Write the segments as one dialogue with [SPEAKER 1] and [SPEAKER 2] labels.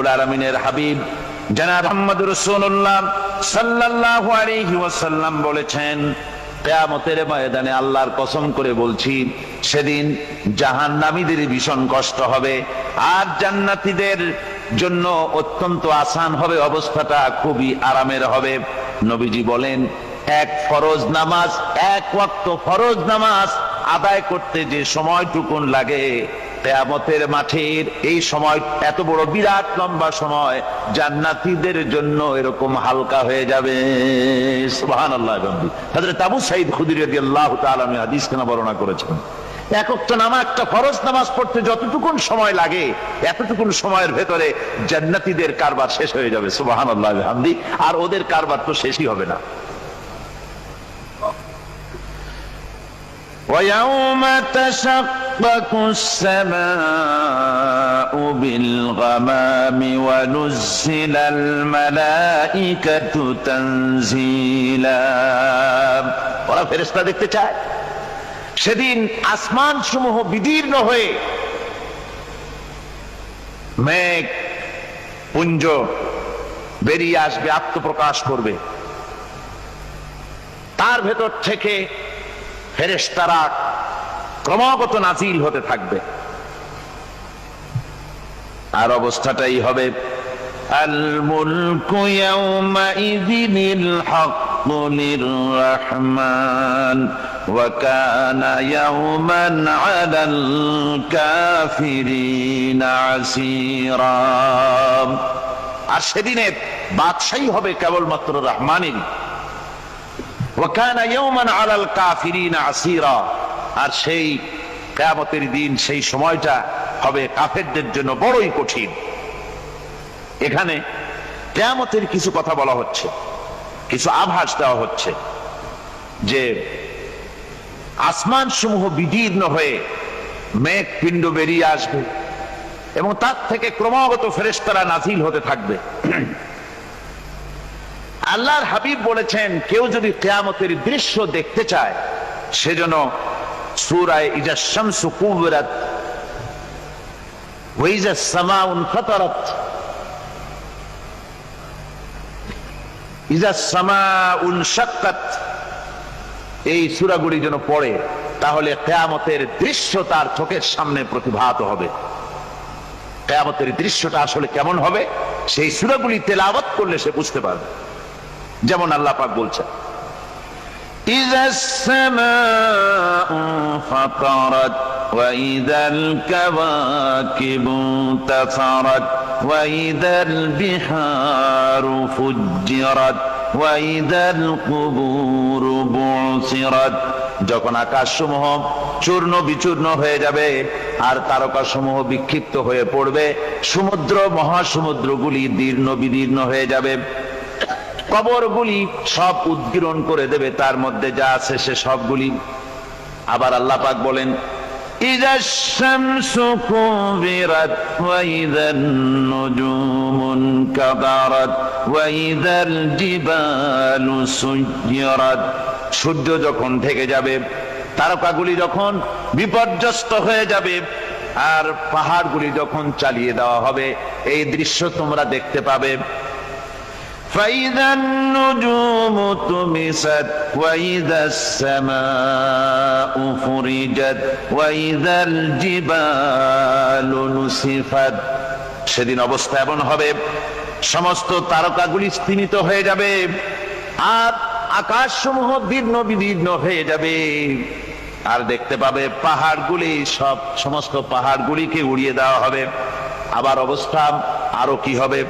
[SPEAKER 1] আলামিনের হাবিব জনাব মুহাম্মদ রাসূলুল্লাহ সাল্লাল্লাহু আলাইহি ওয়াসাল্লাম বলেছেন, কিয়ামতের ময়দানে আল্লাহর কসম করে বলছি, সেদিন জাহান্নামীদের ভীষণ কষ্ট হবে আর জান্নাতীদের জন্য অত্যন্ত আসান হবে, অবস্থাটা খুবই আরামের হবে। নবীজি বলেন, এক ফরজ নামাজ, এক ওয়াক্ত ফরজ নামাজ আদায় করতে যে সময়টুকুন লাগে, কিয়ামতের মাঠের এই সময় এত বড় বিরাট লম্বা সময় জান্নাতীদের জন্য এরকম হালকা হয়ে যাবে। সুবহানাল্লাহ। হযরত আবু সাঈদ খুদরী রাদিয়াল্লাহু তাআলা আনহু হাদিস কেন বর্ণনা করেছেন, এক ওয়াক্ত নামাজ, একটা ফরজ নামাজ পড়তে যতটুকুন সময় লাগে এতটুকুন সময়ের ভেতরে জান্নাতীদের কারবার শেষ হয়ে যাবে। সুবহানাল্লাহ বিহামদি। আর ওদের কারবার তো শেষই হবে না। وَيَوْمَ تَشَقَّقُ السَّمَاءُ بِالْغَمَامِ وَنُزِّلَ الْمَلَائِكَةُ تَنزِيلًا। ওরা ফেরেশতা দেখতে চায়। সেদিন আসমান সমূহ বিদীর্ণ হয়ে মেঘ পুঞ্জ বেরিয়ে আসবে, আত্মপ্রকাশ করবে। তার ভেতর থেকে ফেরেশতারা ক্রমাগত নাজিল হতে থাকবে। আর অবস্থাটাই হবে, আল মুলকু ইয়াউমাইযিনিল হাক্কু লিররহমান ওয়া কানা ইয়াওমান আলাল কাফিরিনা আসীরা। আর সেদিনে বাদশাহী হবে কেবলমাত্র রহমানের। ওয়া কানা ইয়াওমান আলাল কাফিরিনা আসীরা। আর সেই কিয়ামতের দিন, সেই সময়টা হবে কাফেরদের জন্য বড়ই কঠিন। এখানে কিয়ামতের কিছু কথা বলা হচ্ছে, কিছু আভাস দেওয়া হচ্ছে যে আসমান সমূহ বিদীর্ণ হয়ে মেঘ পিণ্ড বেরিয়ে আসবে এবং তার থেকে ক্রমাগত ফেরেশতারা নাজিল হতে থাকবে। আল্লাহর হাবিব বলেছেন, কেউ যদি কিয়ামতের দৃশ্য দেখতে চায় সেজন্য সূরা ইজা শামসু কুবিরাত ওয়া ইজা সামাউ ফাতারাত, ইজা সামাউ শাক্কাত, এই সূরাগুলি যেন পড়ে, তাহলে কিয়ামতের দৃশ্য তার চোখের সামনে প্রতিভাত হবে। কিয়ামতের দৃশ্যটা আসলে কেমন হবে সেই সূরাগুলি তেলাওয়াত করলে সে বুঝতে পারবে। যেমন আল্লাহ পাক বলছেন, ইযাস সামাউ ফাতারাত ওয়া ইযাল কাওয়াকিবু তাসারাত ওয়া ইযাল বিহারু ফুজ্জিরাত ওয়া ইযাল কুবুরু বুসিরাত। যখন আকাশসমূহ চূর্ণ বিচূর্ণ হয়ে যাবে আর তারকাসমূহ বিক্ষিপ্ত হয়ে পড়বে, সমুদ্র মহাসমুদ্রগুলি দীর্ণ বিদীর্ণ হয়ে যাবে, কবরগুলি সব উদ্গীরণ করে দেবে, তার মধ্যে যা আছে সে সবগুলি। আবার আল্লাহ পাক বলেন, ইযাশ শামসু কুবিরাত ওয়া ইযান নুজুমুন কাদারাত ওয়া ইযাল জিবালু সুয়্যিরাত। সূর্য যখন ঢেকে যাবে, তারকাগুলি যখন বিপর্যস্ত হয়ে যাবে আর পাহাড়গুলি যখন চালিয়ে দেওয়া হবে, এই দৃশ্য তোমরা দেখতে পাবে। فَإِذَا النُّجُومُ طُمِسَتْ وَإِذَا السَّمَاءُ فُرِجَتْ وَإِذَا الْجِبَالُ نُسِفَتْ। সেদিন অবস্থা এমন হবে, সমস্ত তারকাগুলি স্তিমিত হয়ে যাবে আর আকাশসমূহ দীর্ণ বিদীর্ণ হয়ে যাবে। আর দেখতে পাবে পাহাড়গুলি, সমস্ত পাহাড়গুলিকে উড়িয়ে দেওয়া হবে। আবার অবস্থা আরো কি হবে,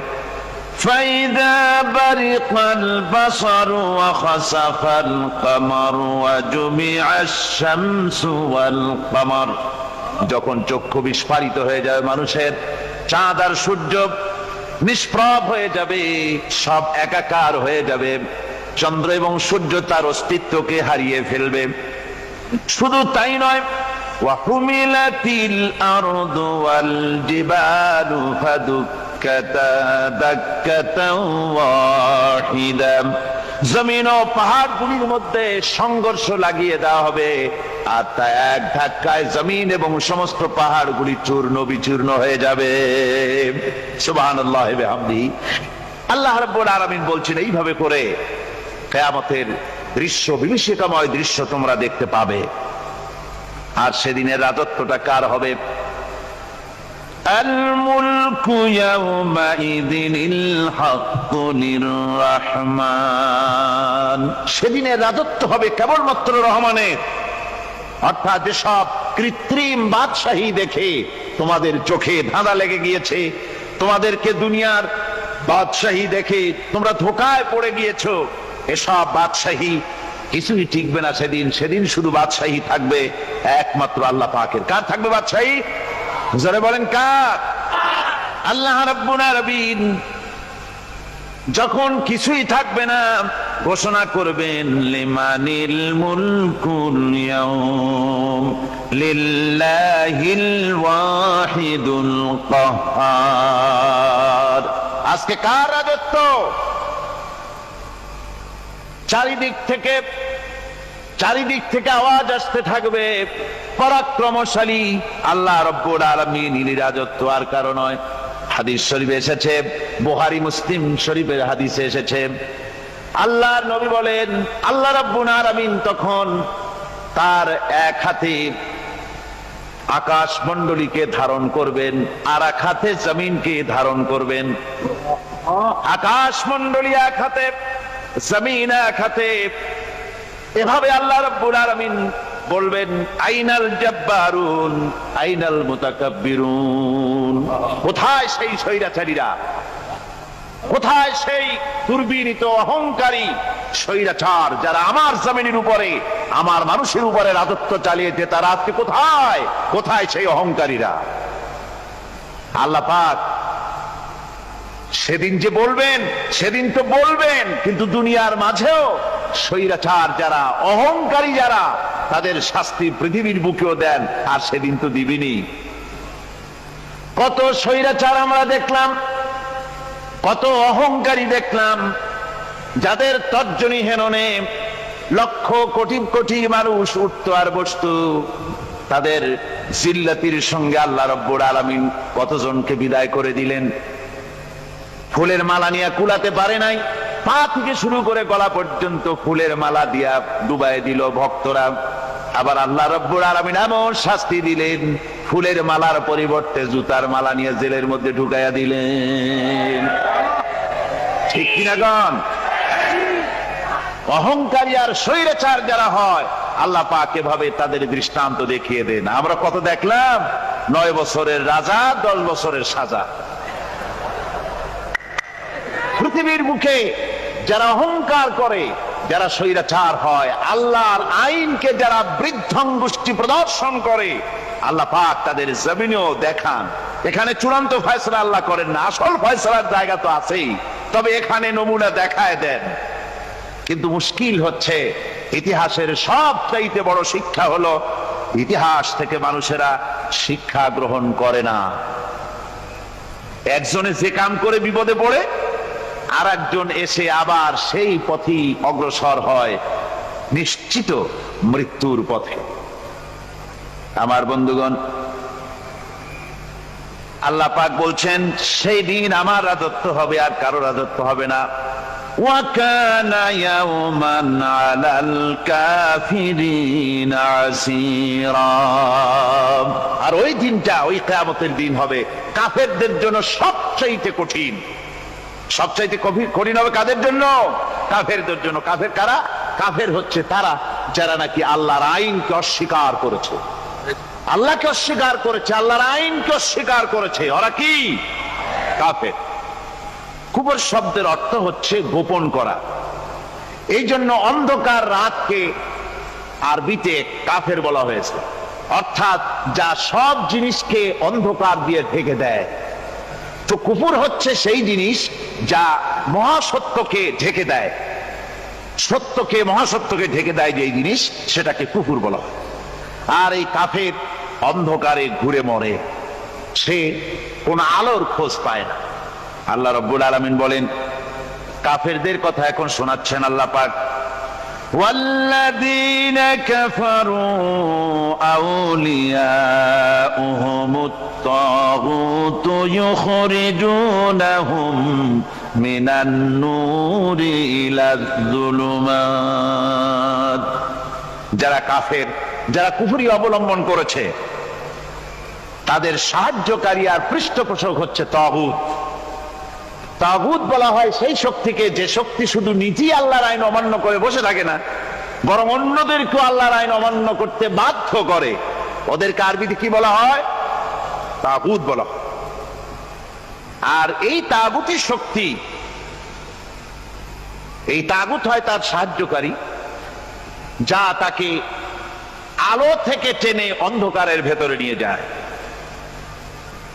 [SPEAKER 1] فَإِذَا بَرِقَ الْبَصَرُ وَخَسَفَ الْقَمَرُ وَجُمِعَ الشَّمْسُ وَالْقَمَرُ। যখন চক্ষু বিস্ফারিত হয়ে যাবে মানুষের, চাঁদ আর সূর্য নিষ্প্রভ হয়ে যাবে, সব একাকার হয়ে যাবে, চন্দ্র এবং সূর্য তার অস্তিত্বকে হারিয়ে ফেলবে। শুধু তাই নয়, ওয়াহুমিলাতিল আরদু ওয়াল জিবালু ফাদুক্কাতা দাক্কাতাও ওয়াহিদা। জমিন ও পাহাড়গুলির মধ্যে সংঘর্ষ লাগিয়ে দেওয়া হবে, আর তা এক ধাক্কায় জমিন এবং সমস্ত পাহাড়গুলি চূর্ণ বিচূর্ণ হয়ে যাবে। সুবহানাল্লাহ ওয়া বিহামদিহি। আল্লাহ রাব্বুল আলামিন বলছেন এইভাবে করে কিয়ামতের দৃশ্য, বিভীষিকাময় দৃশ্য তোমরা দেখতে পাবে। আর সেদিনের রাজত্বটা কার হবে? আল মুলকু ইয়াউমাইযিনিল হাক্কু লিররহমান। সেদিনের রাজত্ব হবে কেবলমাত্র রহমানের। অর্থাৎ যেসব কৃত্রিম বাদশাহী দেখে তোমাদের চোখে ধাঁধা লেগে গিয়েছে, তোমাদেরকে দুনিয়ার বাদশাহী দেখে তোমরা ধোঁকায় পড়ে গিয়েছো, এসব বাদশাহী কিছুই টিকবে না সেদিন। সেদিন শুধু বাদশাহী থাকবে একমাত্র আল্লাহ পাকের। কার থাকবে বাদশাহী? জোরে বলেন কার? আল্লাহ রাব্বুল আলামিন যখন কিছুই থাকবে না ঘোষণা করবেন লিমানিল মুলকুল ইয়াউম লিল্লাহিল ওয়াহিদুল কাহ্হার। আজকে কার রাজত্ব? চারিদিক থেকে আওয়াজ আসতে থাকবে পরাক্রমশালী আল্লাহ রাব্বুল আলামিনের রাজত্ব। আর কারণ নয়, হাদিস শরীফে এসেছে, বুখারী মুসলিম শরীফের হাদিসে এসেছে, আল্লাহর নবী বলেন আল্লাহ রাব্বুল আলামিন তখন তার এক হাতে আকাশ মণ্ডলীকে ধারণ করবেন, আর এক হাতে জমিনকে ধারণ করবেন। আকাশ মণ্ডলী এক হাতে, জমিন এক হাতে। এভাবে আল্লাহ রাব্বুল আলামিন বলবেন আইনাল জাব্বারুন আইনাল মুতাকাব্বিরুন। কোথায় সেই স্বৈরাচারীরা? কোথায় সেই দুর্বিনীত অহংকারী স্বৈরাচার যারা আমার জমিনের উপরে, আমার মানুষের উপরে রাজত্ব চালিয়েছে? তারা আজকে কোথায়? কোথায় সেই অহংকারীরা? আল্লাহ পাক সেদিন যে বলবেন, সেদিন তো বলবেন, কিন্তু দুনিয়ার মাঝেও স্বৈরাচার যারা, অহংকারী যারা, তাদের শাস্তি পৃথিবীর বুকেও দেন। আর সেদিন তো দিবেনি। কত স্বৈরাচার আমরা দেখলাম, কত অহংকারী দেখলাম, যাদের তর্জনী হেননে লক্ষ কোটি কোটি মানুষ উঠতো আর বসতো। তাদের জিল্লাতির সঙ্গে আল্লাহ রাব্বুল আলামিন কতজনকে বিদায় করে দিলেন। ফুলের মালা নিয়ে কুলাতে পারে নাই, পা থেকে শুরু করে গলা পর্যন্ত ফুলের মালা দিয়া ডুবাই দিল ভক্তরা। আবার আল্লাহ রাব্বুল আলামিন এমন শাস্তি দিলেন, ফুলের মালার পরিবর্তে জুতার মালা নিয়ে জেলের মধ্যে ঢুকাইয়া দিলেন। ঠিক কিনা গণ? অহংকারী আর স্বৈরাচার যারা হয়, আল্লাহ পাক এভাবে তাদের দৃষ্টান্ত দেখিয়ে দেন। আমরা কত দেখলাম, 9 বছরের রাজা 10 বছরের সাজা। পৃথিবীর মুখে যারা অহংকার করে, যারা স্বৈরাচার হয়, আল্লাহর আইনকে যারা বৃদ্ধঙ্গুষ্টি প্রদর্শন করে, আল্লাহ পাক তাদের জমিনেও দেখান। এখানে চূড়ান্ত ফয়সালা আল্লাহ করেন না, আসল ফয়সালার জায়গা তো আছেই, তবে এখানে নমুনা দেখায় দেন। কিন্তু মুশকিল হচ্ছে, ইতিহাসের সবচাইতে বড় শিক্ষা হলো ইতিহাস থেকে মানুষেরা শিক্ষা গ্রহণ করে না। একজনে যে কাম করে বিপদে পড়ে, আর একজন এসে আবার সেই পথেই অগ্রসর হয়, নিশ্চিত মৃত্যুর পথে। আমার বন্ধুগণ, আল্লাহ পাক বলছেন সেই দিন আমার রাজত্ব হবে, আর কারো রাজত্ব হবে না। ওয়া কানা ইয়াওমান আলাল কাফিরিনা আসীরা। আর ওই দিনটা, ওই কিয়ামতের দিন হবে কাফেরদের জন্য সবচাইতে কঠিন। সবচাইতে কঠিন হবে কাদের জন্য? কাফেরদের জন্য। কাফের কারা? কাফের হচ্ছে তারা যারা নাকি আল্লাহর আইনকে অস্বীকার করেছে, আল্লাহকে অস্বীকার করেছে, আল্লাহর আইনকে অস্বীকার করেছে। ওরা কি? কাফের। কুফর শব্দের অর্থ হচ্ছে গোপন করা। এই জন্য অন্ধকার রাতকে আরবিতে কাফের বলা হয়েছে, অর্থাৎ যা সব জিনিসকে অন্ধকার দিয়ে ঢেকে দেয়। তো কুফর হচ্ছে সেই জিনিস যা মহাসত্যকে ঢেকে দেয়, সত্যকে, মহাসত্যকে ঢেকে দেয় যেই জিনিস, সেটাকে কুফর বলা হয়। আর এই কাফের অন্ধকারে ঘুরে মরে, সে কোন আলোর খোঁজ পায় না। আল্লাহ রাব্বুল আলামিন বলেন কাফেরদের কথা এখন শোনাচ্ছেন আল্লাহ পাক। والذين كفروا أولياؤهم الطاغوت يخرجونهم من النور إلى الظلمات। যারা কাফের, যারা কুফরি অবলম্বন করেছে, তাদের সাহায্যকারী আর পৃষ্ঠপোষক হচ্ছে তাগুত। তাগুত বলা হয় সেই শক্তিকে যে শক্তি শুধু নিজেই আল্লাহর আইন অমান্য করে বসে থাকে না, বরং অন্যদেরকেও আল্লাহর আইন অমান্য করতে বাধ্য করে। ওদেরকে আরবিতে কি বলা হয়? তাগুত বলা হয়। আর এই তাগুতি শক্তি, এই তাগুত হয় তার সাহায্যকারী, যা তাকে আলো থেকে টেনে অন্ধকারের ভেতরে নিয়ে যায়।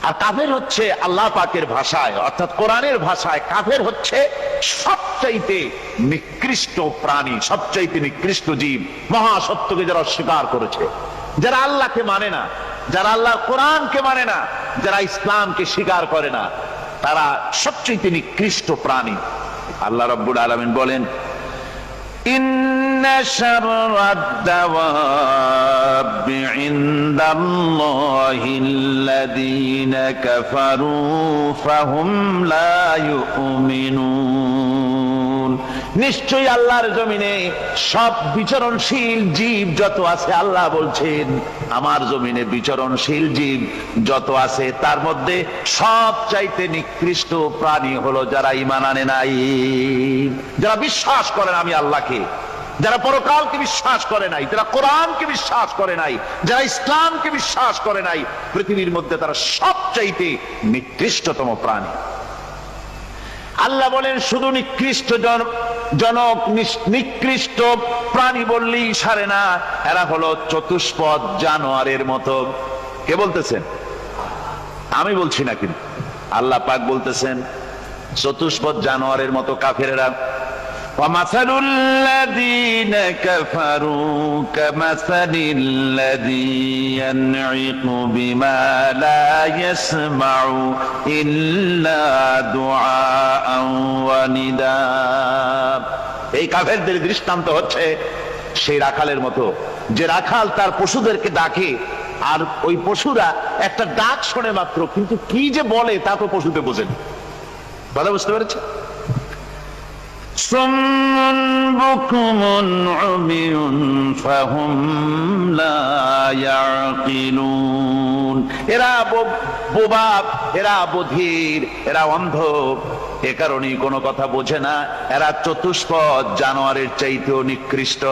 [SPEAKER 1] আর কাফের হচ্ছে আল্লাহ পাকের ভাষায়, অর্থাৎ কোরআনের ভাষায়, কাফের হচ্ছে সবচাইতে নিকৃষ্ট প্রাণী, সবচাইতে নিকৃষ্ট জীব। মহাসত্যকে যারা অস্বীকার করেছে, যারা আল্লাহকে মানে না, যারা আল্লাহর কোরআনকে মানে না, যারা ইসলামকে স্বীকার করে না, তারা সবচাইতে নিকৃষ্ট প্রাণী। আল্লাহ রাব্বুল আলামিন বলেন, ইন্না শাররাদ দাওয়াবি ইনদাল্লাহিল্লাযীনা কাফারু ফাহুম লা ইউমিনুন। নিশ্চয়ই আল্লাহর জমিনে সব বিচরণশীল জীব যত আছে, আল্লাহ বলছেন আমার জমিনে বিচরণশীল জীব যত আছে তার মধ্যে সবচাইতে নিকৃষ্ট প্রাণী হলো যারা ঈমান আনে নাই, যারা বিশ্বাস করে না আমি আল্লাহকে, যারা পরকালকে বিশ্বাস করে নাই, যারা কোরআনকে বিশ্বাস করে নাই, যারা ইসলামকে বিশ্বাস করে নাই, পৃথিবীর মধ্যে তারা সবচাইতে নিকৃষ্টতম প্রাণী। আল্লাহ বলেন শুধু নিকৃষ্ট জনক, নিকৃষ্ট প্রাণী বললেই সারে না, এরা হলো চতুষ্পদ জানোয়ারের মতো। কে বলতেছেন? আমি বলছি না, কিন্তু আল্লাহ পাক বলতেছেন চতুষ্পদ জানোয়ারের মতো কাফেরেরা। وَمَثَلُ الَّذِينَ كَفَرُوا كَمَثَلِ الَّذِي يَنْعِقُ بِمَا لَا يَسْمَعُ إِلَّا دُعَاءً وَنِدَاءً। এই কাফেরদের দৃষ্টান্ত হচ্ছে সেই রাখালের মতো, যে রাখাল তার পশুদেরকে ডাকে, আর ওই পশুরা একটা ডাক শোনে মাত্র, কিন্তু কি যে বলে তা তো পশুতে বোঝেন। কথা বুঝতে পেরেছে? সুম্মুন বুকুমুন উমিয়ুন ফাহুম লা ইয়াকিলুন। এরা বোবা, এরা বধির, এরা অন্ধ, এ কারণেই কোনো কথা বোঝে না। এরা চতুষ্পদ জানোয়ারের চাইতেও নিকৃষ্ট।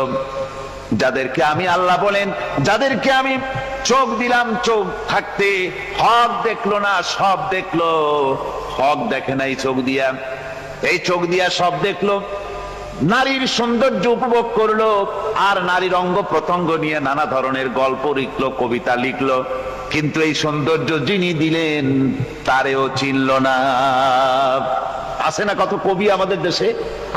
[SPEAKER 1] যাদেরকে আমি আল্লাহ বলেন, যাদেরকে আমি চোখ দিলাম, চোখ থাকতে হক দেখলো না, সব দেখলো। হক দেখে নাই চোখ দিয়া, এই চোখ দিয়া সব দেখলো। নারীর সৌন্দর্য উপভোগ করলো, আর নারীর অঙ্গ প্রত্যঙ্গ নিয়ে নানা ধরনের গল্প লিখলো, কবিতা লিখলো, কিন্তু এই সৌন্দর্য যিনি দিলেন তারেও চিনল না। আছে না কত কবি আমাদের দেশে?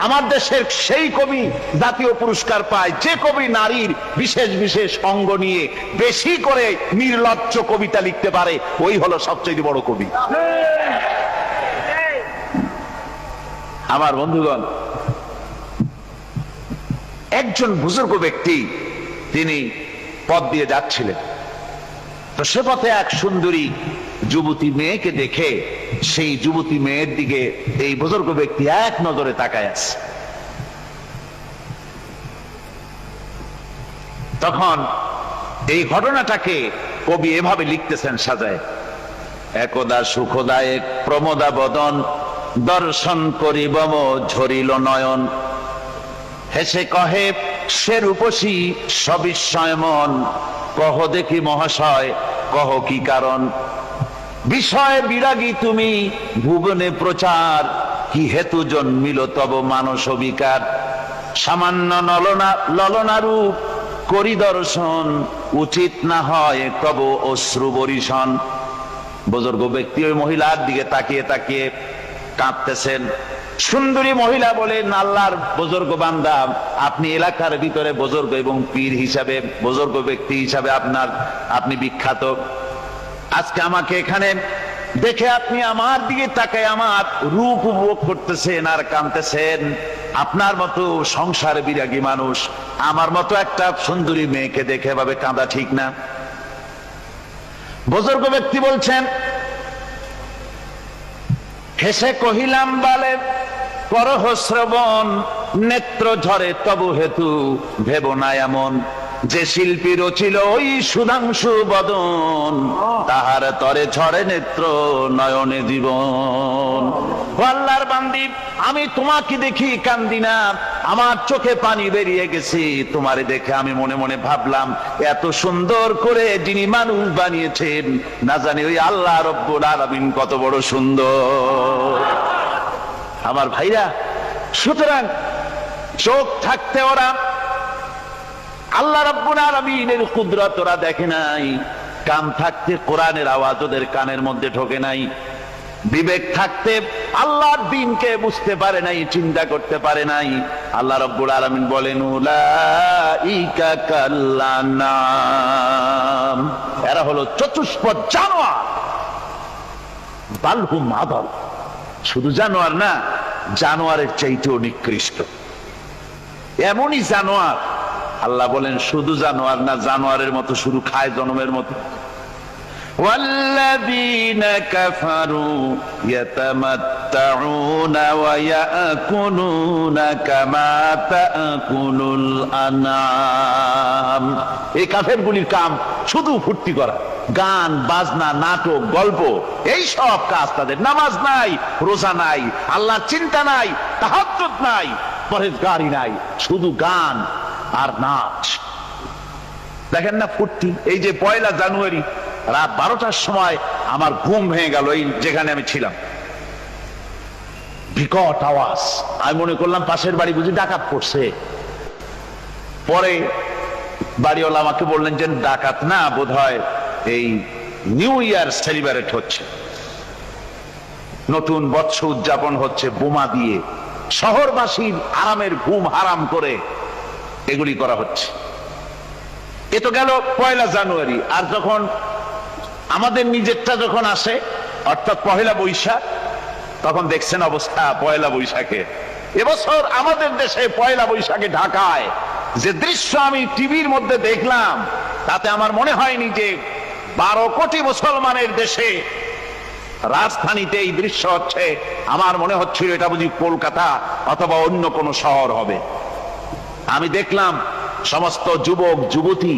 [SPEAKER 1] আমার দেশের সেই কবি জাতীয় পুরস্কার পায় যে কবি নারীর বিশেষ বিশেষ অঙ্গ নিয়ে বেশি করে নির্লজ্জ কবিতা লিখতে পারে, ওই হলো সবচেয়ে বড় কবি। আমার বন্ধুগণ, একজন বুজুর্গ ব্যক্তি তিনি পথ দিয়ে যাচ্ছিলেন, তো সে পথে এক সুন্দরী যুবতী মেয়েকে দেখে সেই যুবতী মেয়ের দিকে এই বুজুর্গ ব্যক্তি এক নজরে তাকায় আছে। তখন এই ঘটনাটাকে কবি এভাবে লিখতেছেন সাজায়, একদা সুখদায়ক প্রমোদা বদন দর্শন করিব ঝরিল নয়ন, হেসে কহে সে রূপসী সবিস্ময় মন, কহ দেখি মহাশয় কহ কি কারণ, বিষয় বিরাগী তুমি ভুবনে প্রচার, কি হেতু জন্মিল তব মানস বিকার, সামান্য ললনা রূপ করি দর্শন, উচিত না হয় তব অশ্রু বরিশন। বুজুর্গ ব্যক্তি ওই মহিলার দিকে তাকিয়ে তাকিয়ে কাঁদতেছেন। সুন্দরী মহিলা বলেন, আল্লাহর বুজুর্গ বান্দা, আপনি এলাকার ভিতরে বুজুর্গ এবং পীর হিসাবে, বুজুর্গ ব্যক্তি হিসাবে আপনি বিখ্যাত। আজকে আমাকে এখানে দেখে আপনি আমার দিকে তাকায় আমার রূপ উপভোগ করতেছেন আর কাঁদতেছেন। আপনার মতো সংসার বিরাগী মানুষ আমার মতো একটা সুন্দরী মেয়েকে দেখে এভাবে কাঁদা ঠিক না। বুজুর্গ ব্যক্তি বলছেন, হেসে কহিলাম বালে করহ শ্রবণ, নেত্র ঝরে তবু হেতু ভেব না এমন, যে শিল্পী রচিল ওই সুধাংশু বদন, তাহার তরে ঝরে নেত্র নয়নে জীবন। আল্লাহর বান্দি, আমি তোমাকে দেখি কান্দি না, আমার চোখে পানি বেরিয়ে গেছে। তোমারে দেখে আমি মনে মনে ভাবলাম, এত সুন্দর করে যিনি মানুষ বানিয়েছেন না জানি ওই আল্লাহ রব্বুল আলামিন কত বড় সুন্দর। আমার ভাইরা, সুতরাং চোখ থাকতে ওরা আল্লাহ রাব্বুল আলামিনের কুদরত ওরা দেখে নাই, কান থাকতে কোরআনের আওয়াজ ওদের কানের মধ্যে ঢোকে নাই, বিবেক থাকতে আল্লাহর দ্বীনকে বুঝতে পারে নাই, চিন্তা করতে পারে নাই। আল্লাহ রাব্বুল আলামিন বলেন, উলাইকা কাল্লানাম, এরা হলো চতুষ্পদ জানোয়ার, বালহুম আদাল, শুধু জানোয়ার না, জানোয়ারের চাইতেও নিকৃষ্ট। এমনই জানোয়ার, আল্লাহ বলেন শুধু জানোয়ার না, জানোয়ারের মতো শুরু খায় জনমের মতো। ওয়াল্লাযীনা কাফারু ইয়াতামাত্তাউনা ওয়া ইয়াকুলুনা কামা তাকুলুল আনআম। এই কাফেরগুলির কাম শুধু ফুর্তি করা, গান বাজনা, নাটক, গল্প, এই সব কাজ তাদের। নামাজ নাই, রোজা নাই, আল্লাহর চিন্তা নাই, তাহাজ্জুদ নাই, পরহেজগারি নাই, শুধু গান আর নাচ। দেখেন না ফুর্তি। এই যে 1 জানুয়ারি রাত 12টার সময় আমার ঘুম ভেঙে গেল, এই যেখানে আমি ছিলাম, বিকট আওয়াজ। আমি মনে করলাম পাশের বাড়ি বুঝি ডাকাত পড়ছে। পরে বাড়িওয়ালা আমাকে বললেন যে ডাকাত না, বোধহয় এই নিউ ইয়ার সেলিব্রেট হচ্ছে, নতুন বৎসর উদযাপন হচ্ছে, বোমা দিয়ে শহরবাসীর আরামের ঘুম হারাম করে এগুলি করা হচ্ছে। এ তো গেল 1 জানুয়ারি। আর যখন আমাদের নিজেরটা যখন আসে, অর্থাৎ 1 বৈশাখ, তখন দেখছেন অবস্থা 1 বৈশাখে। এবছর আমাদের দেশে 1 বৈশাখে ঢাকায় যে দৃশ্য আমি টিভির মধ্যে দেখলাম, তাতে আমার মনে হয়নি যে 12 কোটি মুসলমানের দেশে রাজধানীতে এই দৃশ্য হচ্ছে। আমার মনে হচ্ছিল এটা বুঝি কলকাতা অথবা অন্য কোন শহর হবে। আমি দেখলাম সমস্ত যুবক যুবতী,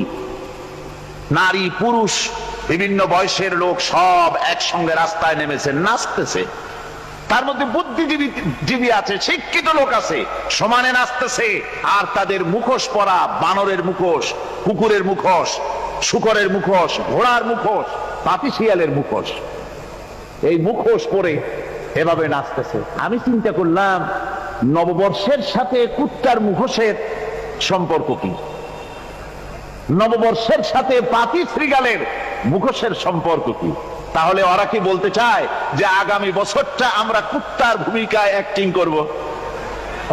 [SPEAKER 1] নারী পুরুষ, বিভিন্ন বয়সের লোক সব একসঙ্গে রাস্তায় নেমেছে, নাচতেছে। তার মধ্যে বুদ্ধিজীবী আছে, শিক্ষিত লোক আছে, সমানে নাচতেছে। আর তাদের মুখোশ পরা, বানরের মুখোশ, কুকুরের মুখোশ, শূকরের মুখোশ, ঘোড়ার মুখোশ, পাতি শিয়ালের মুখোশ, এই মুখোশ পরে এভাবে নাচতেছে। আমি চিন্তা করলাম, নববর্ষের সাথে কুত্তার মুখোশের সম্পর্ক কি? নববর্ষের সাথে পাতি শ্রীগালের মুখোশের সম্পর্ক কি? তাহলে ওরা কি বলতে চায় যে আগামী বছরটা আমরা কুত্তার ভূমিকায় অ্যাক্টিং করব,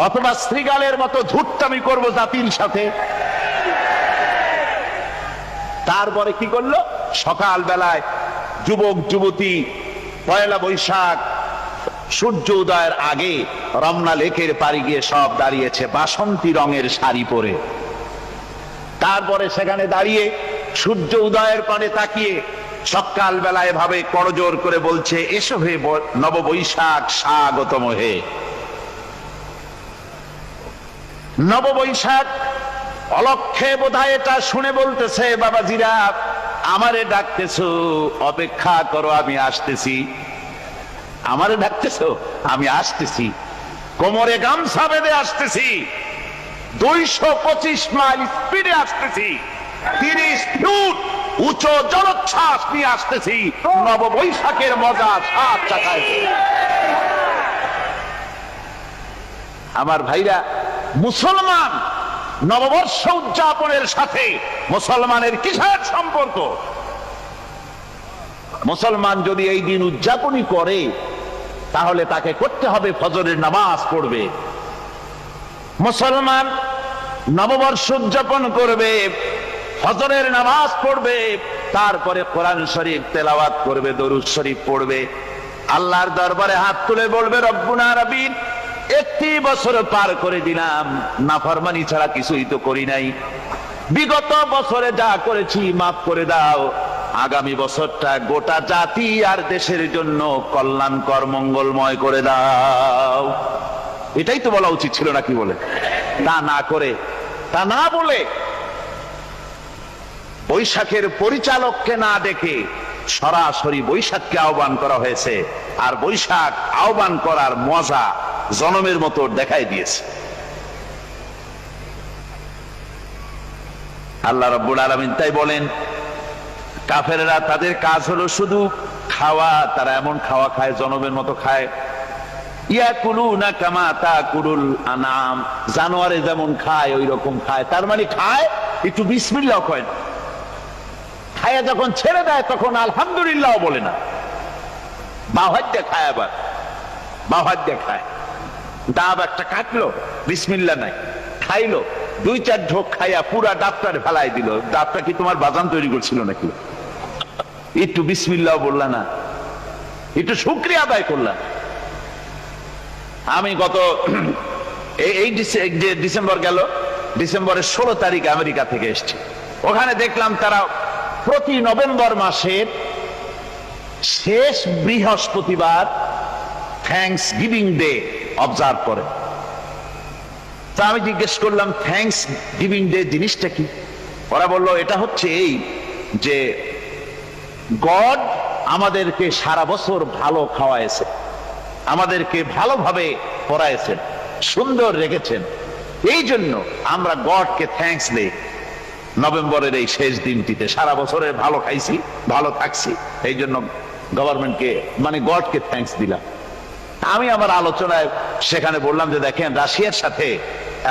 [SPEAKER 1] অথবা শ্রীগালের মতো ধূর্তামি করব জাতির সাথে? তারপরে কি করলো? সকাল বেলায় যুবক যুবতী 1 বৈশাখ সূর্য উদয়ের আগে রমনা লেকের পাড়ে গিয়ে সব দাঁড়িয়েছে বাসন্তী রঙের শাড়ি পরে। তারপরে সেখানে দাঁড়িয়ে সূর্য উদয়ের পানে তাকিয়ে সকাল বেলায় ভাবে করজোর করে বলছে, এসো হে নববৈশাখ স্বাগতম হে। নববৈশাখ অলক্ষে বোধহয় এটা শুনে বলতেছে, বাবাজিরা আমারে ডাকতেছো, অপেক্ষা করো, আমি আসতেছি। আমারে ডাকতেছো, আমি আসতেছি, কোমরে গামছা বেঁধে আসতেছি, 225 মাইল স্পিডে আসতেছি, 30 ফুট উঁচু জলোচ্ছ্বাস নিয়ে আসতেছি, নববৈশাখের মজা সাত চাকায়। আমার ভাইরা, মুসলমান নববর্ষ উদযাপনের সাথে মুসলমানের কিসের সম্পর্ক? মুসলমান যদি এই দিন উদযাপনই করে, তাহলে তাকে করতে হবে ফজরের নামাজ পড়বে। মুসলমান নববর্ষ উদযাপন করবে, ফজরের নামাজ পড়বে, তারপরে কোরআন শরীফ তেলাওয়াত করবে, দরুদ শরীফ পড়বে, আল্লাহর দরবারে হাত তুলে বলবে রব্বুনা রাব্বিন, একটি বছর পার করে দিলাম, নাফরমানি ছাড়া কিছুই তো করি নাই, বিগত বছরে যা করেছি মাফ করে দাও, আগামী বছরটা গোটা জাতি আর দেশের জন্য কল্যাণকর মঙ্গলময় করে দাও। এটাই তো বলা উচিত ছিল নাকি বলে, তা না করে, তা না বলে, বৈশাখের পরিচালককে না ডেকে সরাসরি বৈশাখকে আহ্বান করা হয়েছে, আর বৈশাখ আহ্বান করার মজা জনমের মতো দেখাই দিয়েছে। আল্লাহ রাব্বুল আলামিন তাই বলেন, কাফেররা তাদের কাজ হলো শুধু খাওয়া, তারা এমন খাওয়া খায় জনমের মতো খায়, ইয়াকুলুনা কামা তাকুলুল আনাম, জানোয়ারে যেমন খায় ওই রকম খায়, তার মানে খায় একটু বিসমিল্লাহ কয় না, খায়া যখন ছেড়ে দেয় তখন আলহামদুলিল্লাহ বলে না, বাহাত দিয়ে খায়, আবার বাহাত দিয়ে খায়, ডাব একটা কাটলো বিসমিল্লাহ নাই, খাইলো, 2-4 ঢোক খাইয়া পুরা ডাবটার ফেলাই দিল, ডাবটা কি তোমার বাজান তৈরি করছিল নাকি? একটু বিসমিল্লাহ বললা না, একটু শুকরিয়া আদায় করলাম। আমি গত এই ডিসেম্বর গেল, ডিসেম্বরের 16 তারিখ আমেরিকা থেকে এসেছি, ওখানে দেখলাম তারা প্রতি নভেম্বর মাসের শেষ বৃহস্পতিবার থ্যাঙ্কস গিভিং ডে অবজার্ভ করে। তা আমি জিজ্ঞেস করলাম থ্যাঙ্কস গিভিং ডে জিনিসটা কি? ওরা বলল এটা হচ্ছে এই যে গড আমাদেরকে সারা বছর ভালো খাওয়াইছে, আমাদেরকে ভালোভাবে পড়াইছেন, সুন্দর রেখেছেন, এই জন্য আমরা গডকে থ্যাঙ্কস দেই নভেম্বরের এই শেষ দিনটিতে। সারা বছরে ভালো খাইছি, ভালো থাকছি, এই জন্য গভর্নমেন্টকে মানে গডকে থ্যাঙ্কস দিলাম। আমি আমার আলোচনায় সেখানে বললাম যে দেখেন, রাশিয়ার সাথে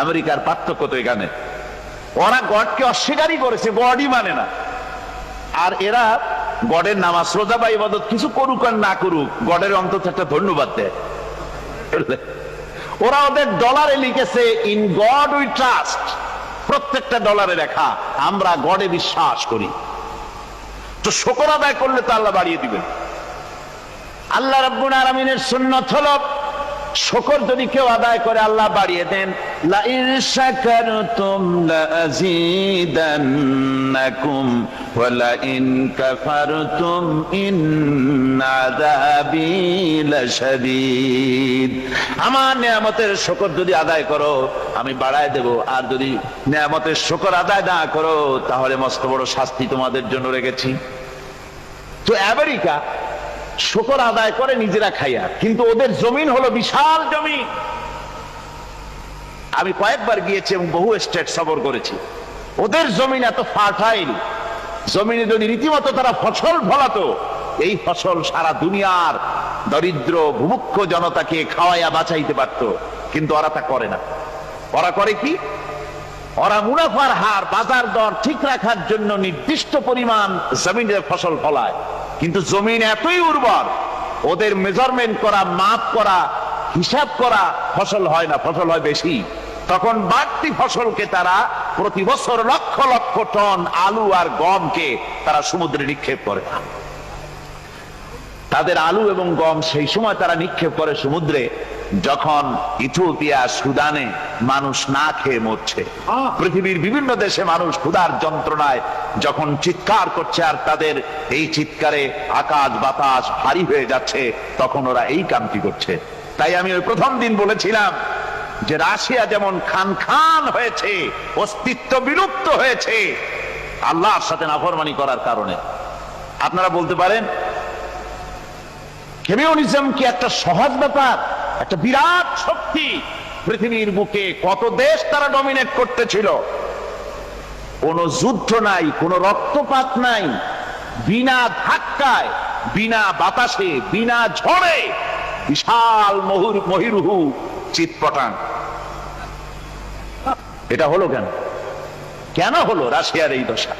[SPEAKER 1] আমেরিকার পার্থক্য তো এখানে, ওরা গডকে অস্বীকারই করেছে, গডই মানে না, আর এরা গডের নামাজ রোজা বা ইবাদত কিছু করুক আর না করুক, গডের অন্তত একটা ধন্যবাদ দেয়। ওরা ওদের ডলারে লিখেছে ইন গড উই ট্রাস্ট, প্রত্যেকটা ডলারে লেখা আমরা গডে বিশ্বাস করি। তো শুকর আদায় করলে তো আল্লাহ বাড়িয়ে দিবেন। আল্লাহ রাব্বুল আলামিনের সুন্নাত হলো শুকর যদি কেউ আদায় করে আল্লাহ বাড়িয়ে দেন। লা ইন শাকারতুম লাযীদান্নাকুম ওয়া লা ইন কাফারতুম ইন্না আযাবী লাশাদীদ। আমার নিয়ামতের শুকর যদি আদায় করো আমি বাড়ায় দেব, আর যদি নিয়ামতের শুকর আদায় না করো তাহলে মস্ত বড় শাস্তি তোমাদের জন্য রেখেছি। তো আমেরিকা শুকর আদায় করে নিজেরা খাইয়া, কিন্তু ওদের জমিন হলো বিশাল জমিন। আমি কয়েকবার গিয়েছি এবং বহু স্টেট সফর করেছি। ওদের জমিন এত ফার্টাইল, জমিনে যদি রীতিমতো তারা ফসল ফলাতো, এই ফসল সারা দুনিয়ার দরিদ্র ভূমুক্ষ জনতাকে খাওয়াইয়া বাঁচাইতে পারত, কিন্তু ওরা তা করে না। ওরা করে কি? ওরা মুনাফার হার, বাজার দর ঠিক রাখার জন্য নির্দিষ্ট পরিমাণ জমিনে ফসল ফলায়, কিন্তু জমিন এতই উর্বর ওদের মেজারমেন্ট করা, মাপ করা, হিসাব করা ফসল হয় না, ফসল হয় বেশি। তখন বাড়তি ফসলকে তারা প্রতি বছর লক্ষ লক্ষ টন আলু আর গমকে তারা সমুদ্রে নিক্ষেপ করে। তাদের আলু এবং গম সেই সময় তারা নিক্ষেপ করে সমুদ্রে যখন ইথিওপিয়া, সুদানে মানুষ না খেয়ে মরছে। পৃথিবীর বিভিন্ন দেশে মানুষ ক্ষুধার যন্ত্রণায় যখন চিৎকার করছে, আর তাদের এই চিৎকারে আকাশ বাতাস ভারী হয়ে যাচ্ছে, তখন ওরা এই কামটি করছে। তাই আমি ওই প্রথম দিন বলেছিলাম যে রাশিয়া যেমন খান খান হয়েছে, অস্তিত্ব বিলুপ্ত হয়েছে আল্লাহর সাথে নাফরমানি করার কারণে। আপনারা বলতে পারেন কমিউনিজম কি একটা সহজ ব্যাপার? একটা বিরাট শক্তি, পৃথিবীর বুকে কত দেশ তারা ডমিনেট করতেছিল, কোনো যুদ্ধ নাই, কোনো রক্তপাত নাই, বিনা ধাক্কায়, বিনা বাতাসে, বিনা ঝড়ে বিশাল মহিরুহু চিৎপটাং। এটা হলো কেন? কেন হলো রাশিয়ার এই দশা?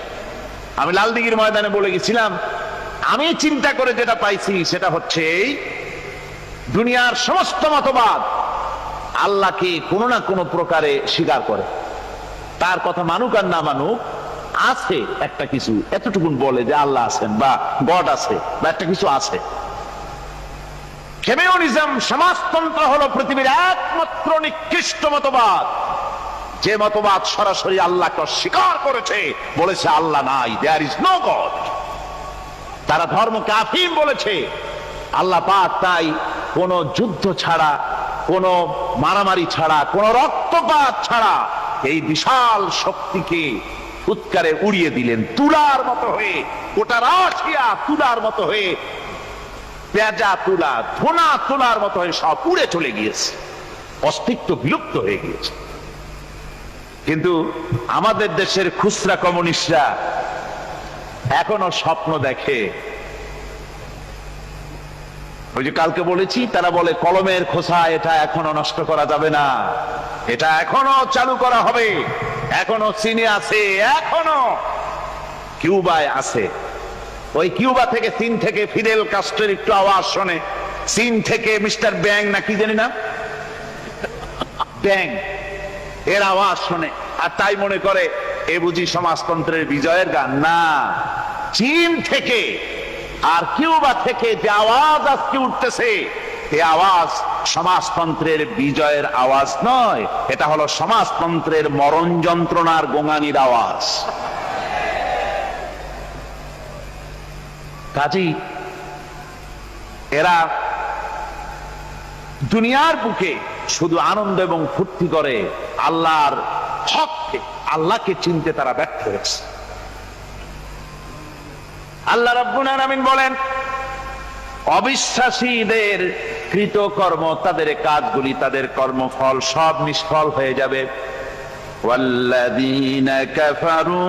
[SPEAKER 1] আমি লালদিঘির ময়দানে বলে গেছিলাম, আমি চিন্তা করে যেটা পাইছি সেটা হচ্ছে দুনিয়ার সমস্ত মতবাদ আল্লাহকে কোনো না কোনো প্রকারে স্বীকার করে। তার কথা মানুক আর না মানুক, আছে একটা কিছু, এতটুকুন বলে যে আল্লাহ আছেন বা গড আছে বা একটা কিছু আছে। কমিউনিজম, সমাজতন্ত্র হলো পৃথিবীর একমাত্র নিকৃষ্ট মতবাদ, যে মতবাদ সরাসরি আল্লাহকে অস্বীকার করেছে, বলেছে আল্লাহ নাই, দেয়ার ইজ নো গড। তারা ধর্মকে আফিম বলেছে। আল্লাহ পাক তাই কোন যুদ্ধ ছাড়া, কোন মারামারি ছাড়া, কোন রক্তপাত ছাড়া এই বিশাল শক্তিকে উৎকারে উড়িয়ে দিলেন, তুলার মতো হয়ে, গোটা রাশিয়া তুলার মতো হয়ে, পেঁজা তুলা, ধোনা তুলার মতো হয়ে সব উড়ে চলে গিয়েছে, অস্তিত্ব বিলুপ্ত হয়ে গিয়েছে। কিন্তু আমাদের দেশের খুচরা কমিউনিস্টরা এখনো স্বপ্ন দেখে। ওই যে কালকে বলেছি, তারা বলে কলমের খোসা এটা এখনো নষ্ট করা যাবে না, এটা এখনো চালু করা হবে, এখনো চীনে আছে, এখনো কিউবায় আছে। ওই কিউবা থেকে, চীন থেকে ফিদেল কাস্ট্রোর একটু আওয়াজ শোনে, চীন থেকে মিস্টার ব্যাং না কি জানি না, ব্যাং এর আওয়াজ শোনে, আর তাই মনে করে এ বুঝি সমাজতন্ত্রের বিজয়ের গান। না, চীন থেকে আর কিউবা থেকে যে আওয়াজ আজকে উঠতেছে, এই আওয়াজ সমাজতন্ত্রের বিজয়ের আওয়াজ নয়, এটা হলো সমাজতন্ত্রের মরণ যন্ত্রণার গোঙানির আওয়াজ। কাজী এরা দুনিয়ার বুকে শুধু আনন্দ এবং ফুর্তি করে, আল্লাহর হককে, আল্লাহকে চিনতে তারা ব্যর্থ হয়েছে। আল্লাহ রাব্বুল আলামিন বলেন, অবিশ্বাসীদের কৃতকর্ম, তাদের কাজগুলি, তাদের কর্মফল সব নিষ্ফল হয়ে যাবে। ওয়াল্লাযীনা কাফারু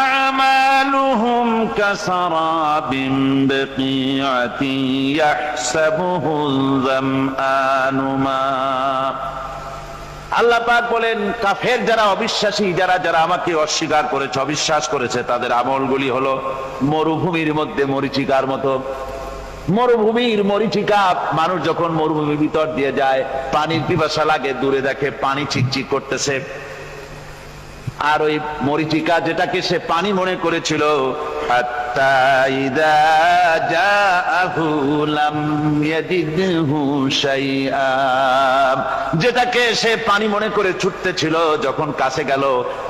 [SPEAKER 1] আ'মালুহুম কাসারাবিন বিকিআতিন ইয়াহসাবুহুল যামআনু মা। আল্লাহ পাক বলেন, কাফের যারা, অবিশ্বাসী যারা, যারা আমাকে অস্বীকার করেছে, অবিশ্বাস করেছে, তাদের আমলগুলি হলো মরুভূমির মধ্যে মরীচিকার মতো। মরুভূমির মরীচিকা, মানুষ যখন মরুভূমির ভিতর দিয়ে যায়, পানির পিপাসা লাগে, দূরে দেখে পানি চিকচিক করতেছে, আর ওই মরীচিকা যেটাকে সে পানি মনে করেছিল, হাত্তা ইযা জাআহু লাম ইয়াজিদহু শাইআ, যেটাকে সে পানি মনে করে ছুটতেছিল, যখন কাছে গেল,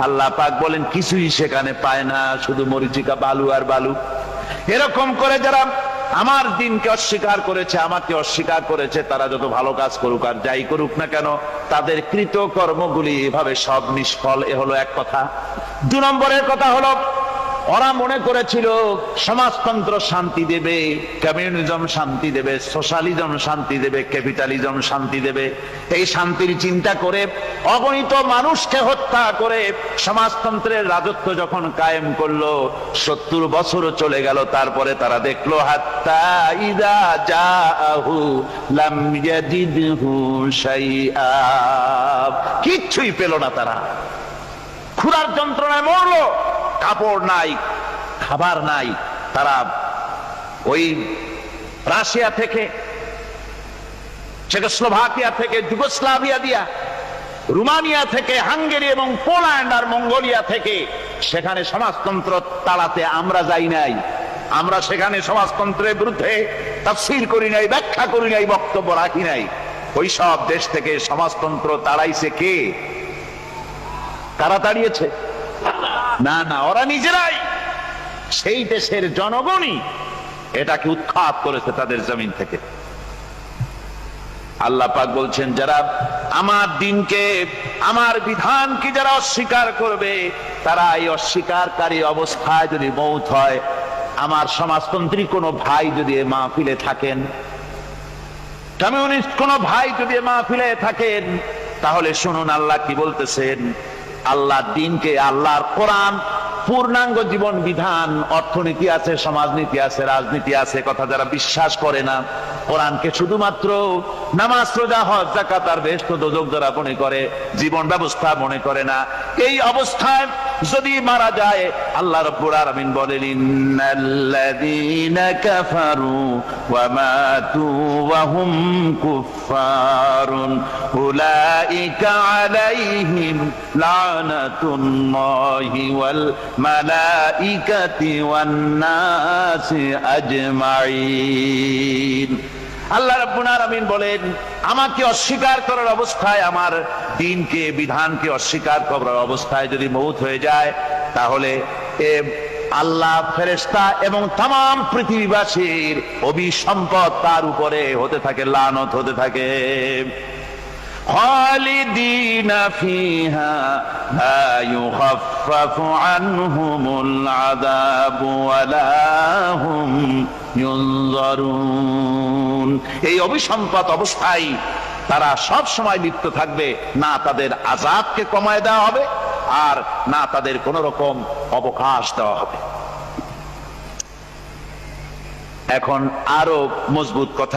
[SPEAKER 1] আল্লাহ পাক বলেন কিছুই সেখানে পায় না, শুধু মরীচিকা, বালু আর বালু। এরকম করে যারা আমার দিনকে অস্বীকার করেছে, আমাকে অস্বীকার করেছে, তারা যত ভালো কাজ করুক আর যাই করুক না কেন, তাদের কৃত কর্মগুলি এভাবে সব নিষ্ফল। এ হলো এক কথা। 2 নম্বরের কথা হলো, ওরা মনে করেছিল সমাজতন্ত্র শান্তি দেবে, কমিউনিজম শান্তি দেবে, সোশ্যালিজম শান্তি দেবে, ক্যাপিটালিজম শান্তি দেবে। এই শান্তির চিন্তা করে অগণিত মানুষকে হত্যা করে সমাজতন্ত্রের রাজত্ব যখন কায়েম করলো, 70 বছর চলে গেল, তারপরে তারা দেখলো হাত্তা ইযা জাআহু লাম ইয়াজিদহু শাইআ, কিচ্ছুই পেল না। তারা ক্ষুধার যন্ত্রণায় মরলো, কাপড় নাই, খাবার নাই। তারা ওই রাশিয়া থেকে, চেকোস্লোভাকিয়া থেকে, যুগোস্লাভিয়া দিয়া, রোমানিয়া থেকে, হাঙ্গেরি এবং পোল্যান্ড আর মঙ্গোলিয়া থেকে, সেখানে সমাজতন্ত্র তাড়াতে আমরা যাই নাই। আমরা সেখানে সমাজতন্ত্রের বিরুদ্ধে তাফসীর করি নাই, ব্যাখ্যা করি নাই, বক্তব্য রাখি নাই। ওই সব দেশ থেকে সমাজতন্ত্র তাড়াইছে কে? কারা তাড়িয়েছে? না না, ওরা নিজেরাই, সেই দেশের জনগণই এটাকে উৎখাত করেছে তাদের জমিন থেকে। আল্লাহ পাক বলছেন, যারা আমার দিনকে, আমার বিধানকে যারা অস্বীকার করবে, তারা এই অস্বীকারী অবস্থায় যদি মৌত হয়, আমার সমাজতন্ত্রী কোনো ভাই যদি এ মাহফিলে থাকেন, কমিউনিস্ট কোনো ভাই যদি এ মাহফিলে থাকেন, তাহলে শুনুন আল্লাহ কি বলতেছেন। আল্লাহর দিনকে, আল্লাহর কোরআন, পূর্ণাঙ্গ জীবন বিধান, অর্থনীতি আছে, সমাজনীতি আছে, রাজনীতি আছে, কথা যারা বিশ্বাস করে না, কোরআনকে শুধুমাত্র নামাজ, রোজা, হজ, যাকাত আর বেহেশত দোজখ যারা মনে করে, জীবন ব্যবস্থা মনে করে না, এই অবস্থায় যদি মারা যায়, আল্লাহ রাব্বুল আলামিন বলেন ইন্নাল্লাযীনা কাফারু ওয়া মাতু ওয়া হুম কুফফারুন উলাইকা আলাইহিম লানাতুল্লাহি ওয়াল মালাইকাতি ওয়ান নাসি আজমাইন। আল্লাহ রাব্বুল আলামিন বলেন, আমাকে অস্বীকার করার অবস্থায়, আমার দ্বীনকে, বিধানকে অস্বীকার করার অবস্থায় যদি মউত হয়ে যায়, তাহলে আল্লাহ, ফেরেশতা এবং তামাম পৃথিবীবাসীর অভিসম্পদ তার উপরে হতে থাকে, লানত হতে থাকে। খালিদিনা ফিহা লা ইউখাফফাফু আনহুমুল আযাবু ওয়া লা হুম ইউনজারুন। এই অভিসম্পদ অবস্থায় তারা সব সময় লিপ্ত থাকবে, না তাদের আযাবকে কমায় দেওয়া হবে আর না তাদের কোন রকম অবকাশ দেওয়া হবে। এখন আরো মজবুত কথা